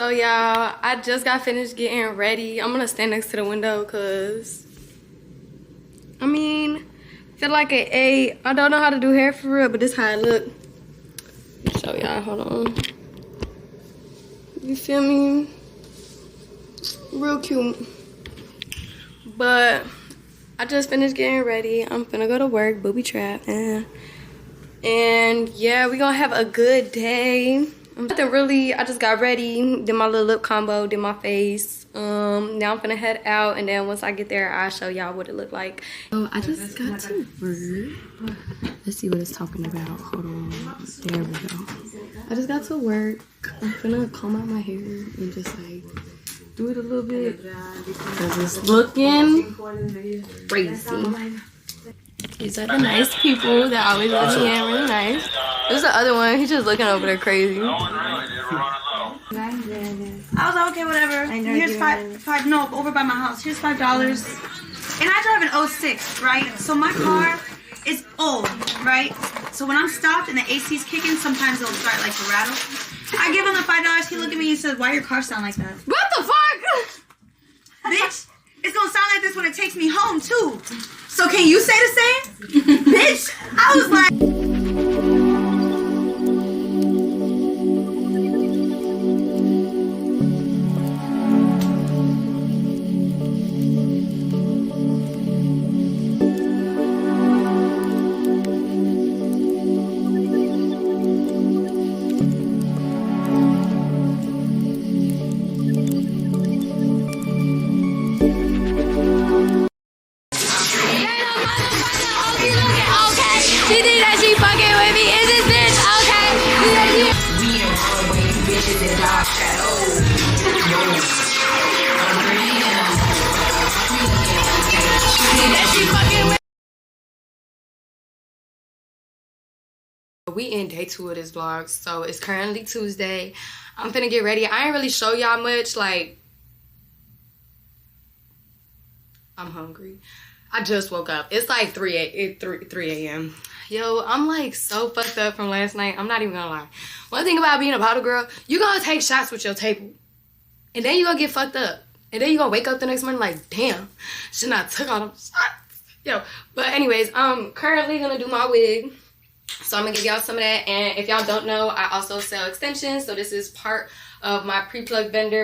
So y'all, I just got finished getting ready. I'm gonna stand next to the window because I mean, I feel like an 8. I don't know how to do hair for real, but this how it look. So y'all, hold on. You feel me? Real cute. But I just finished getting ready. I'm finna go to work, booby trap. And yeah, we gonna have a good day. I just got ready, did my little lip combo, did my face. Now I'm gonna head out, and then once I get there, I'll show y'all what it looked like. So I just got to work. Let's see what it's talking about. Hold on. There we go. I just got to work. I'm gonna comb out my hair and just like do it a little bit because it's looking crazy. These are the nice people that always let me in really nice. There's the other one. He's just looking over there crazy. I was like, okay, whatever. Here's five. No, over by my house. Here's $5. And I drive an '06, right? So my car is old, right? So when I'm stopped and the AC's kicking, sometimes it'll start like to rattle. I give him the $5. He looked at me and said, "Why your car sound like that?" What the fuck? Bitch, it's gonna sound like this when it takes me home too. So can you say the same? Bitch, I was like... We in day 2 of this vlog, so it's currently Tuesday. I'm finna get ready. I ain't really show y'all much. Like, I'm hungry. I just woke up. It's like 3 a.m. Yo, I'm like so fucked up from last night. I'm not even gonna lie. One thing about being a bottle girl, you gonna take shots with your table, and then you gonna get fucked up, and then you gonna wake up the next morning like, damn, should not took all them shots. Yo, but anyways, I'm currently gonna do my wig. So I'm gonna give y'all some of that, and if y'all don't know, I also sell extensions, so this is part of my pre-plug vendor.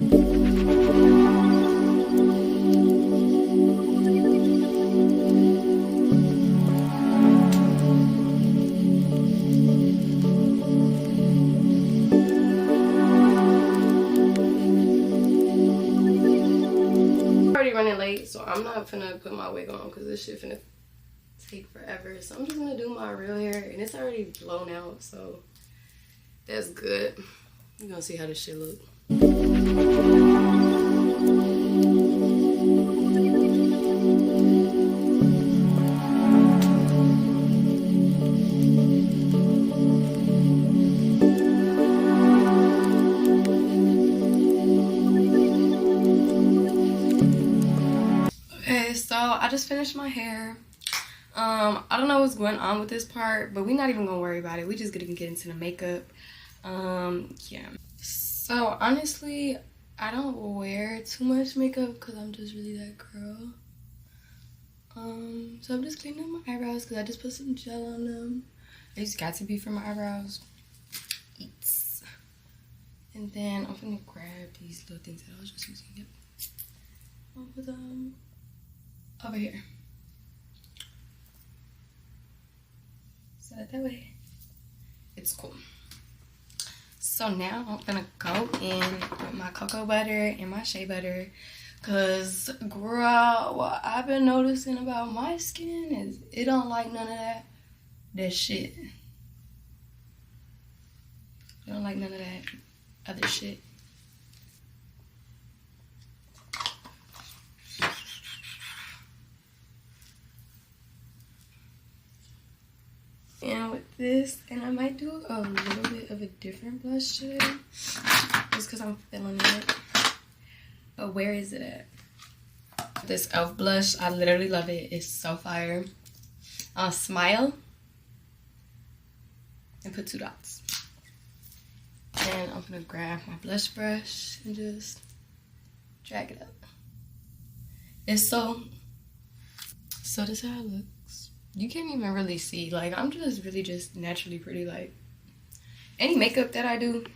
Already running late, so I'm not finna put my wig on because this shit finna take forever. So I'm just gonna do my real hair, and it's already blown out, so that's good. You're gonna see how this shit look. Okay, so I just finished my hair. I don't know what's going on with this part, but we're not even gonna worry about it. We just gonna get into the makeup. Yeah. So honestly, I don't wear too much makeup because I'm just really that girl. So I'm just cleaning up my eyebrows because I just put some gel on them. They just got to be for my eyebrows. Eats. And then I'm gonna grab these little things that I was just using. Yep. I'll put them over here. That way it's cool. So now I'm gonna go in with my cocoa butter and my shea butter, because girl, what I've been noticing about my skin is it don't like none of that shit. It don't like none of that other shit. And with this, and I might do a little bit of a different blush today, just because I'm feeling it. But where is it at? This e.l.f. blush, I literally love it. It's so fire. Smile and put 2 dots. And And I'm gonna grab my blush brush and just drag it up. It's so this is how it looks. You can't even really see. Like, I'm just really just naturally pretty. Like, any makeup that I do,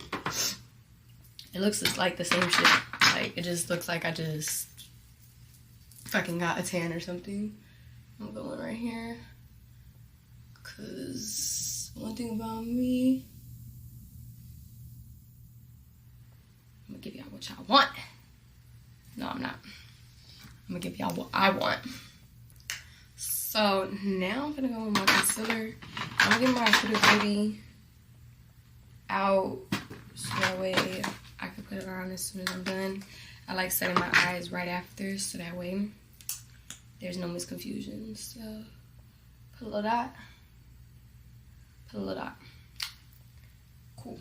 it looks just like the same shit. Like, it just looks like I just fucking got a tan or something. I'm going right here. Cause one thing about me, I'm gonna give y'all what y'all want. No, I'm not. I'm gonna give y'all what I want. So now I'm gonna go with my concealer. I'm gonna get my Huda Beauty out so that way I can put it on as soon as I'm done. I like setting my eyes right after so that way there's no misconfusion. So put a little dot. Put a little dot. Cool.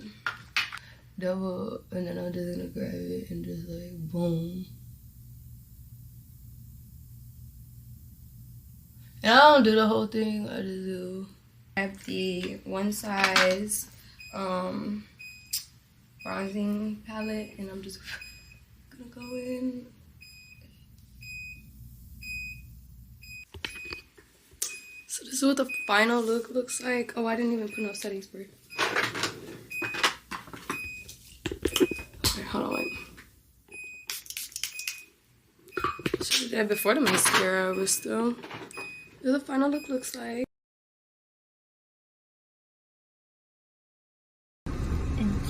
Double, and then I'm just gonna grab it and just like boom. And I don't do the whole thing, I just do. I have the One Size bronzing palette, and I'm just gonna go in. So this is what the final look looks like. Oh, I didn't even put no setting spray. Okay, hold on, wait. Should have did that before the mascara, but still. This is what the final look looks like.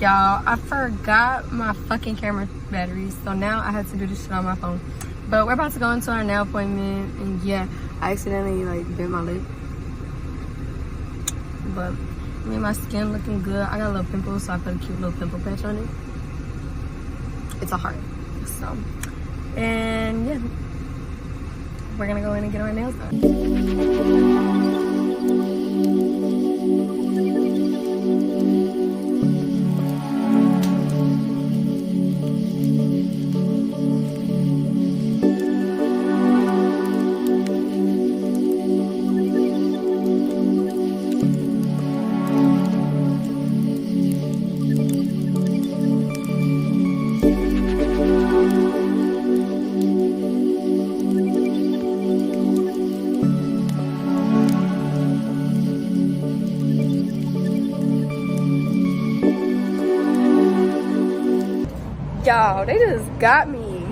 Y'all, I forgot my fucking camera batteries, so now I had to do this shit on my phone. But we're about to go into our nail appointment, and yeah, I accidentally like bit my lip. But me and my skin looking good. I got a little pimple, so I put a cute little pimple patch on it. It's a heart. So, and yeah, we're gonna go in and get our nails done. Y'all, they just got me.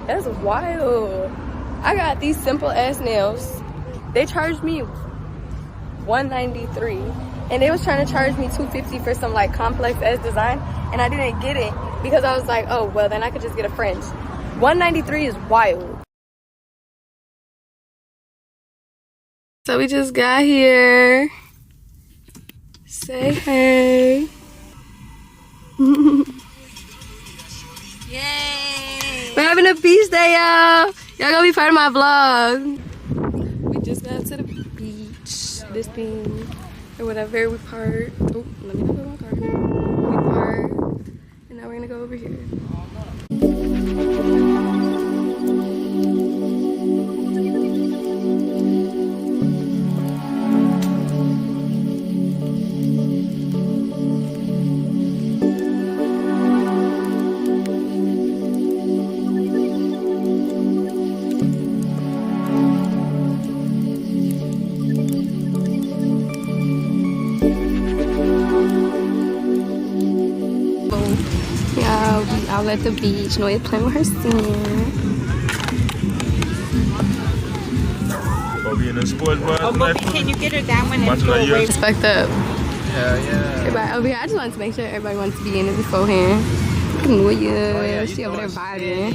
That's wild. I got these simple ass nails. They charged me $193, and they was trying to charge me $250 for some like complex ass design, and I didn't get it because I was like, oh well, then I could just get a fringe. $193 is wild. So we just got here. Say hey. Yay! We're having a beach day, y'all. Y'all gonna be part of my vlog. We just got to the beach. This thing or whatever. We parked. Oh, let me not put my car here. We parked, and now we're gonna go over here. We out at the beach. Noya's playing with her sand. Oh, Bobby, can you get her that one and go away? Respect up. Yeah. Everybody over here. I just wanted to make sure everybody wants to be in it beforehand. Look at Noya. She over there vibing.